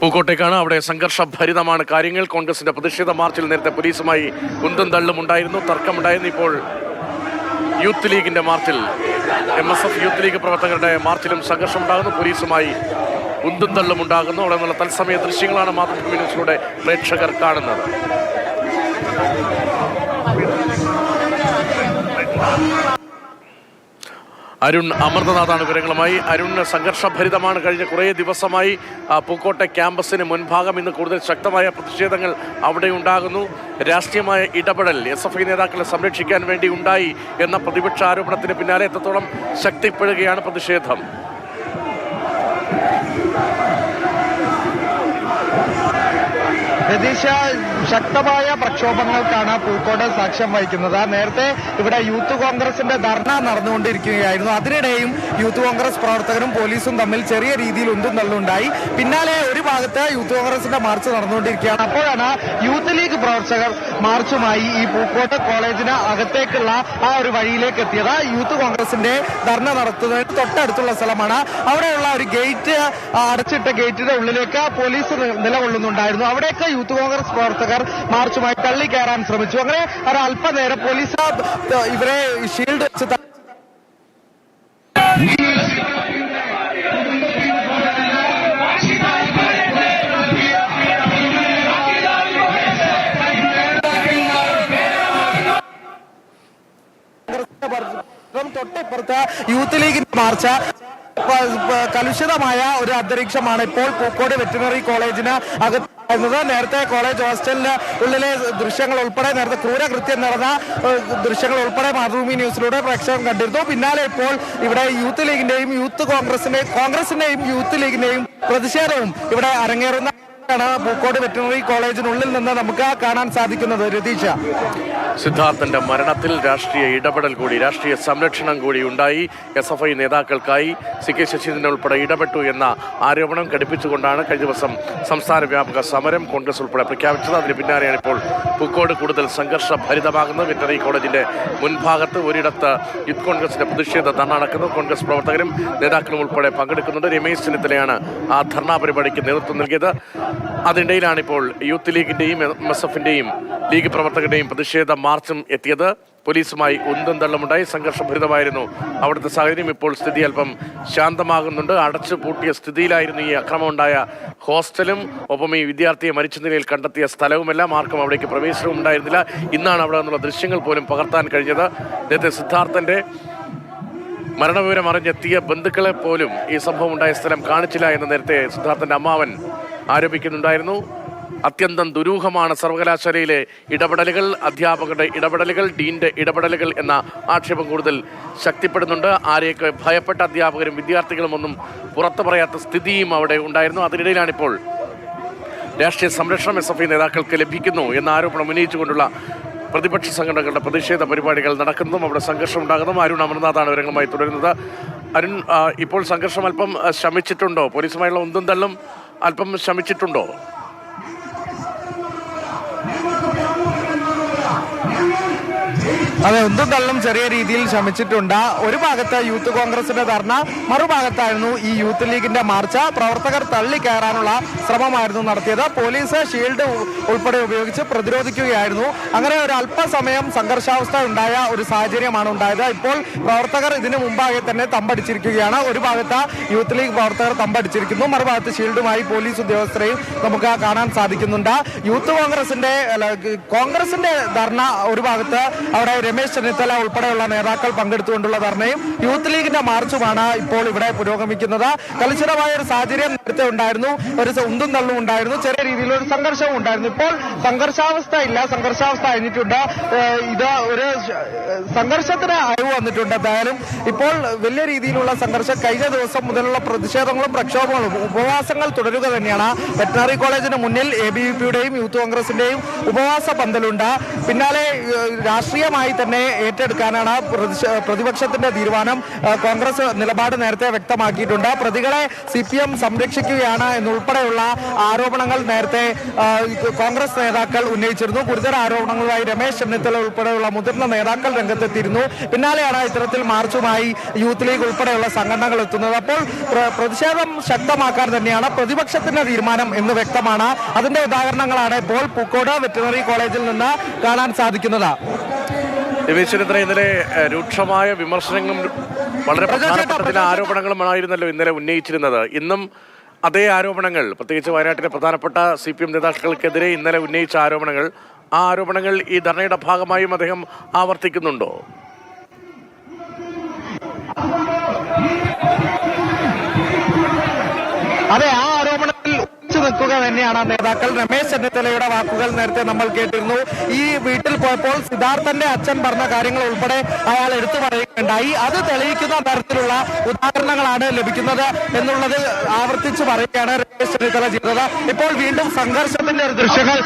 പൂക്കോട്ടേക്കാണ്. അവിടെ സംഘർഷഭരിതമാണ് കാര്യങ്ങൾ. കോൺഗ്രസിന്റെ പ്രതിഷേധ മാർച്ചിൽ നേരത്തെ പോലീസുമായി ഉന്തും തള്ളും ഉണ്ടായിരുന്നു, തർക്കമുണ്ടായിരുന്നു. ഇപ്പോൾ യൂത്ത് ലീഗിന്റെ മാർച്ചിൽ MSF യൂത്ത് ലീഗ് പ്രവർത്തകരുടെ മാർച്ചിലും സംഘർഷമുണ്ടാകുന്നു, പോലീസുമായി ഉന്തും തള്ളും ഉണ്ടാകുന്നു. അവിടെ നിന്നുള്ള തത്സമയ ദൃശ്യങ്ങളാണ് മാതൃഭൂമി ന്യൂസിലൂടെ പ്രേക്ഷകർ കാണുന്നത്. അരുൺ അമൃതനാഥാണ് വിവരങ്ങളുമായി. അരുൺ, സംഘർഷഭരിതമാണ് കഴിഞ്ഞ കുറേ ദിവസമായി പൂക്കോട്ടെ ക്യാമ്പസിന് മുൻഭാഗം. ഇന്ന് കൂടുതൽ ശക്തമായ പ്രതിഷേധങ്ങൾ അവിടെ ഉണ്ടാകുന്നു. രാഷ്ട്രീയമായ ഇടപെടൽ SFI നേതാക്കളെ സംരക്ഷിക്കാൻ വേണ്ടി ഉണ്ടായി എന്ന പ്രതിപക്ഷ ആരോപണത്തിന് പിന്നാലെ എത്രത്തോളം ശക്തിപ്പെടുകയാണ് പ്രതിഷേധം? രതീഷ, ശക്തമായ പ്രക്ഷോഭങ്ങൾക്കാണ് പൂക്കോട് സാക്ഷ്യം വഹിക്കുന്നത്. നേരത്തെ ഇവിടെ യൂത്ത് കോൺഗ്രസിന്റെ ധർണ നടന്നുകൊണ്ടിരിക്കുകയായിരുന്നു. അതിനിടെയും യൂത്ത് കോൺഗ്രസ് പ്രവർത്തകരും പോലീസും തമ്മിൽ ചെറിയ രീതിയിൽ ഉന്തും തള്ളുണ്ടായി. പിന്നാലെ ഒരു ഭാഗത്ത് യൂത്ത് കോൺഗ്രസിന്റെ മാർച്ച് നടന്നുകൊണ്ടിരിക്കുകയാണ്. അപ്പോഴാണ് യൂത്ത് ലീഗ് പ്രവർത്തകർ മാർച്ചുമായി ഈ പൂക്കോട്ട് കോളേജിന് അകത്തേക്കുള്ള ആ ഒരു വഴിയിലേക്ക് എത്തിയത്. യൂത്ത് കോൺഗ്രസിന്റെ ധർണ നടത്തുന്നതിന് തൊട്ടടുത്തുള്ള സ്ഥലമാണ്. അവിടെയുള്ള ഒരു ഗേറ്റ്, അടച്ചിട്ട ഗേറ്റിന്റെ ഉള്ളിലേക്ക് പോലീസ് നിലകൊള്ളുന്നുണ്ടായിരുന്നു. അവിടേക്ക് യൂത്ത് കോൺഗ്രസ് പ്രവർത്തകർ മാർച്ചുമായി തള്ളി കയറാൻ ശ്രമിച്ചു. അങ്ങനെ ഒരു അല്പനേരം പോലീസ് ഇവരെ ഷീൽഡ് വെച്ച് തൊട്ടിപ്പുറത്ത് യൂത്ത് ലീഗിന്റെ മാർച്ച്. കലുഷിതമായ ഒരു അന്തരീക്ഷമാണ് ഇപ്പോൾ പൂക്കോട് വെറ്റിനറി കോളേജിന് അകത്ത്. നേരത്തെ കോളേജ് ഹോസ്റ്റലിന് ഉള്ളിലെ ദൃശ്യങ്ങൾ ഉൾപ്പെടെ, നേരത്തെ ക്രൂരകൃത്യം നടന്ന ദൃശ്യങ്ങൾ ഉൾപ്പെടെ മാതൃഭൂമി ന്യൂസിലൂടെ പ്രേക്ഷകർ കണ്ടിരുന്നു. പിന്നാലെ ഇപ്പോൾ ഇവിടെ യൂത്ത് ലീഗിന്റെയും കോൺഗ്രസിന്റെയും യൂത്ത് ലീഗിന്റെയും പ്രതിഷേധവും ഇവിടെ അരങ്ങേറുന്ന പൂക്കോട് വെറ്റിനറി കോളേജിനുള്ളിൽ നിന്ന് നമുക്ക് കാണാൻ സാധിക്കുന്നത്. രതീഷ, സിദ്ധാർത്ഥന്റെ മരണത്തിൽ രാഷ്ട്രീയ ഇടപെടൽ കൂടി, രാഷ്ട്രീയ സംരക്ഷണം കൂടി ഉണ്ടായി. SFI നേതാക്കൾക്കായി CK ശശീന്ദ്രൻ ഉൾപ്പെടെ ഇടപെട്ടു എന്ന ആരോപണം ഘടിപ്പിച്ചുകൊണ്ടാണ് കഴിഞ്ഞ ദിവസം സംസ്ഥാന വ്യാപക സമരം കോൺഗ്രസ് ഉൾപ്പെടെ പ്രഖ്യാപിച്ചത്. അതിന് പിന്നാലെയാണ് ഇപ്പോൾ പൂക്കോട് കൂടുതൽ സംഘർഷഭരിതമാകുന്നത്. വെറ്ററിനറി കോളേജിന്റെ മുൻഭാഗത്ത് ഒരിടത്ത് യൂത്ത് കോൺഗ്രസിന്റെ പ്രതിഷേധ ധർണ നടക്കുന്നു. കോൺഗ്രസ് പ്രവർത്തകരും നേതാക്കളും ഉൾപ്പെടെ പങ്കെടുക്കുന്നുണ്ട്. രമേശ് ചെന്നിത്തലയാണ് ആ ധർണാ പരിപാടിക്ക് നേതൃത്വം നൽകിയത്. അതിനിടയിലാണ് ഇപ്പോൾ യൂത്ത് ലീഗിന്റെയും MSFന്റെയും ലീഗ് പ്രവർത്തകരുടെയും പ്രതിഷേധ മാർച്ചും എത്തിയത്. പോലീസുമായി ഉന്തും തള്ളുമുണ്ടായി, സംഘർഷഭരിതമായിരുന്നു അവിടുത്തെ സാഹചര്യം. ഇപ്പോൾ സ്ഥിതി അല്പം ശാന്തമാകുന്നുണ്ട്. അടച്ചു പൂട്ടിയ സ്ഥിതിയിലായിരുന്നു ഈ അക്രമമുണ്ടായ ഹോസ്റ്റലും ഒപ്പം ഈ വിദ്യാർത്ഥിയെ മരിച്ച നിലയിൽ കണ്ടെത്തിയ സ്ഥലവുമെല്ലാം. ആർക്കും അവിടേക്ക് പ്രവേശനവും ഉണ്ടായിരുന്നില്ല. ഇന്നാണ് അവിടെ നിന്നുള്ള ദൃശ്യങ്ങൾ പോലും പകർത്താൻ കഴിഞ്ഞത്. നേരത്തെ സിദ്ധാർത്ഥന്റെ മരണവിവരം അറിഞ്ഞെത്തിയ ബന്ധുക്കളെ പോലും ഈ സംഭവം ഉണ്ടായ സ്ഥലം കാണിച്ചില്ല എന്ന് നേരത്തെ സിദ്ധാർത്ഥന്റെ അമ്മാവൻ ആരോപിക്കുന്നുണ്ടായിരുന്നു. അത്യന്തം ദുരൂഹമാണ് സർവകലാശാലയിലെ ഇടപെടലുകൾ, അധ്യാപകരുടെ ഇടപെടലുകൾ, ഡീന്റെ ഇടപെടലുകൾ എന്ന ആക്ഷേപം കൂടുതൽ ശക്തിപ്പെടുന്നുണ്ട്. ആരെയൊക്കെ ഭയപ്പെട്ട അധ്യാപകരും വിദ്യാർത്ഥികളും ഒന്നും പുറത്തു പറയാത്ത സ്ഥിതിയും അവിടെ ഉണ്ടായിരുന്നു. അതിനിടയിലാണിപ്പോൾ രാഷ്ട്രീയ സംരക്ഷണം SFI നേതാക്കൾക്ക് ലഭിക്കുന്നു എന്ന ആരോപണം ഉന്നയിച്ചുകൊണ്ടുള്ള പ്രതിപക്ഷ സംഘടനകളുടെ പ്രതിഷേധ പരിപാടികൾ നടക്കുന്നതും അവിടെ സംഘർഷം ഉണ്ടാകുന്നതും. അരുൺ അമർനാഥാണ് വിവരങ്ങളുമായി തുടരുന്നത്. അരുൺ, ഇപ്പോൾ സംഘർഷം അല്പം ശമിച്ചിട്ടുണ്ടോ? പോലീസുമായുള്ള ഉന്തും തള്ളും അല്പം ശമിച്ചിട്ടുണ്ടോ? അതെ, ഉന്തും തള്ളും ചെറിയ രീതിയിൽ ശമിച്ചിട്ടുണ്ട്. ഒരു ഭാഗത്ത് യൂത്ത് കോൺഗ്രസിന്റെ ധർണ, മറുഭാഗത്തായിരുന്നു ഈ യൂത്ത് ലീഗിന്റെ മാർച്ച്. പ്രവർത്തകർ തള്ളി കയറാനുള്ള ശ്രമമായിരുന്നു നടത്തിയത്. പോലീസ് ഷീൽഡ് ഉൾപ്പെടെ ഉപയോഗിച്ച് പ്രതിരോധിക്കുകയായിരുന്നു. അങ്ങനെ ഒരു അല്പസമയം സംഘർഷാവസ്ഥ ഉണ്ടായ ഒരു സാഹചര്യമാണ് ഉണ്ടായത്. ഇപ്പോൾ പ്രവർത്തകർ ഇതിനു മുമ്പാകെ തന്നെ തമ്പടിച്ചിരിക്കുകയാണ്. ഒരു ഭാഗത്ത് യൂത്ത് ലീഗ് പ്രവർത്തകർ തമ്പടിച്ചിരിക്കുന്നു, മറുഭാഗത്ത് ഷീൽഡുമായി പോലീസ് ഉദ്യോഗസ്ഥരെയും നമുക്ക് കാണാൻ സാധിക്കുന്നുണ്ട്. യൂത്ത് കോൺഗ്രസിന്റെ ധർണ ഒരു ഭാഗത്ത്, അവിടെ രമേശ് ചെന്നിത്തല ഉൾപ്പെടെയുള്ള നേതാക്കൾ പങ്കെടുത്തുകൊണ്ടുള്ള ധർണയും യൂത്ത് ലീഗിന്റെ മാർച്ചുമാണ് ഇപ്പോൾ ഇവിടെ പുരോഗമിക്കുന്നത്. കലുഷിതമായ ഒരു സാഹചര്യം നേരത്തെ ഉണ്ടായിരുന്നു. ഒരു ഉന്തും തള്ളും ഉണ്ടായിരുന്നു, ചെറിയ രീതിയിലൊരു സംഘർഷവും ഉണ്ടായിരുന്നു. ഇപ്പോൾ സംഘർഷാവസ്ഥ ഇല്ല, സംഘർഷാവസ്ഥ കഴിഞ്ഞിട്ടുണ്ട്. ഇത് ഒരു സംഘർഷത്തിന് അയവ് വന്നിട്ടുണ്ട്. എന്തായാലും ഇപ്പോൾ വലിയ രീതിയിലുള്ള സംഘർഷം, കഴിഞ്ഞ ദിവസം മുതലുള്ള പ്രതിഷേധങ്ങളും പ്രക്ഷോഭങ്ങളും ഉപവാസങ്ങൾ തുടരുക തന്നെയാണ്. വെറ്ററിനറി കോളേജിന് മുന്നിൽ ABVPയുടെയും യൂത്ത് കോൺഗ്രസിന്റെയും ഉപവാസ പന്തലുണ്ട്. പിന്നാലെ രാഷ്ട്രീയമായി തന്നെ ഏറ്റെടുക്കാനാണ് പ്രതിപക്ഷത്തിന്റെ തീരുമാനം. കോൺഗ്രസ് നിലപാട് നേരത്തെ വ്യക്തമാക്കിയിട്ടുണ്ട്. പ്രതികളെ CPM സംരക്ഷിക്കുകയാണ് എന്നുൾപ്പെടെയുള്ള ആരോപണങ്ങൾ നേരത്തെ കോൺഗ്രസ് നേതാക്കൾ ഉന്നയിച്ചിരുന്നു. ഗുരുതര ആരോപണങ്ങളുമായി രമേശ് ചെന്നിത്തല ഉൾപ്പെടെയുള്ള മുതിർന്ന നേതാക്കൾ രംഗത്തെത്തിയിരുന്നു. പിന്നാലെയാണ് ഇത്തരത്തിൽ മാർച്ചുമായി യൂത്ത് ലീഗ് ഉൾപ്പെടെയുള്ള സംഘടനകൾ എത്തുന്നത്. അപ്പോൾ പ്രതിഷേധം ശക്തമാക്കാൻ തന്നെയാണ് പ്രതിപക്ഷത്തിന്റെ തീരുമാനം എന്ന് വ്യക്തമാണ്. അതിന്റെ ഉദാഹരണങ്ങളാണ് ഇപ്പോൾ പൂക്കോട് വെറ്ററിനറി കോളേജിൽ നിന്ന് കാണാൻ സാധിക്കുന്നത്. രമേശ് ചെന്നിത്തല ഇന്നലെ രൂക്ഷമായ വിമർശനങ്ങളും വളരെ പ്രധാനപ്പെട്ട ചില ആരോപണങ്ങളുമായിരുന്നല്ലോ ഇന്നലെ ഉന്നയിച്ചിരുന്നത്. ഇന്നും അതേ ആരോപണങ്ങൾ, പ്രത്യേകിച്ച് വയനാട്ടിലെ പ്രധാനപ്പെട്ട CPM നേതാക്കൾക്കെതിരെ ഇന്നലെ ഉന്നയിച്ച ആരോപണങ്ങൾ, ആ ആരോപണങ്ങൾ ഈ ധർണയുടെ ഭാഗമായും അദ്ദേഹം ആവർത്തിക്കുന്നുണ്ടോ? അതെ, ആ ആരോപണത്തിൽ ഉറച്ചു നിൽക്കുക തന്നെയാണ് നേതാക്കൾ. രമേശ് ചെന്നിത്തലയുടെ വാക്കുകൾ നേരത്തെ നമ്മൾ കേട്ടിരുന്നു. ഈ വീട്ടിൽ പോയപ്പോൾ സിദ്ധാർത്ഥന്റെ അച്ഛൻ പറഞ്ഞ കാര്യങ്ങൾ ഉൾപ്പെടെ അയാൾ എടുത്തു പറയുകയുണ്ടായി. അത് തെളിയിക്കുന്ന തരത്തിലുള്ള ഉദാഹരണങ്ങളാണ് ലഭിക്കുന്നത് എന്നുള്ളത് ആവർത്തിച്ച് പറയുകയാണ് രമേശ് ചെന്നിത്തല ചെയ്തത്. ഇപ്പോൾ വീണ്ടും സംഘർഷത്തിന്റെ ദൃശ്യങ്ങൾ